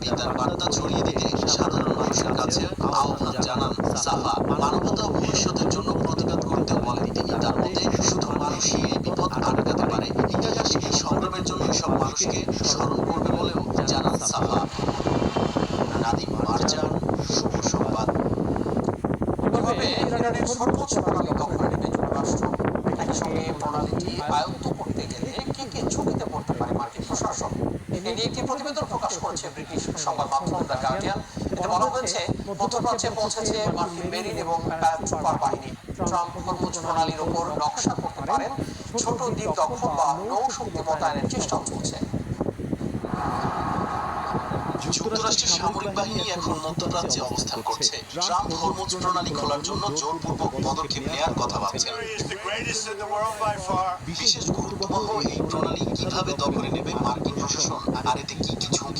ব্যাপী তার বার্তা ছড়িয়ে দিতে সাধারণ মানুষের কাছে আহ্বান জানান সাফা। মানবতা ও ভবিষ্যতের জন্য প্রতিবাদ করতে বলেন তিনি। তার মতে শুধু মানুষই এই বিপদ আটকাতে পারে। ইতিহাস এই সংগ্রামের জন্য এসব মানুষকে স্মরণ করবে বলেও জানান সাফা। নাদিম মারজান, শুভ সংবাদ। কিভাবে ইরানের সর্বোচ্চ প্রণালী দখলে নেবে যুক্তরাষ্ট্র? একই সঙ্গে প্রণালীটি আয়ত্ত করতে গেলে কি কি ঝুঁকিতে পড়তে পারে মার্কিন প্রশাসন? এ নিয়ে একটি প্রতিবেদন প্রকাশ করেছে ব্রিটিশ সংবাদ মাধ্যম দ্য গার্ডিয়ান। এতে বলা হয়েছে, মধ্যপ্রাচ্যে পৌঁছেছে মার্কিন মেরিন এবং প্যারাট্রুপার বাহিনী। ট্রাম্প হরমুজ প্রণালীর ওপর নকশা করতে পারেন, ছোট দ্বীপ দখল বা নৌশক্তি মোতায়েনের চেষ্টাও চলছে। যুক্তরাষ্ট্রের সামরিক বাহিনী এখন মধ্যপ্রাচ্যে অবস্থান করছে। ট্রাম্প হরমুজ প্রণালী খোলার জন্য জোরপূর্বক পদক্ষেপ নেয়ার কথা ভাবছেন। বিশেষ গুরুত্ববহ এই প্রণালী কিভাবে দখলে নেবে মার্কিন প্রশাসন, আর এতে কি কি ঝুঁকি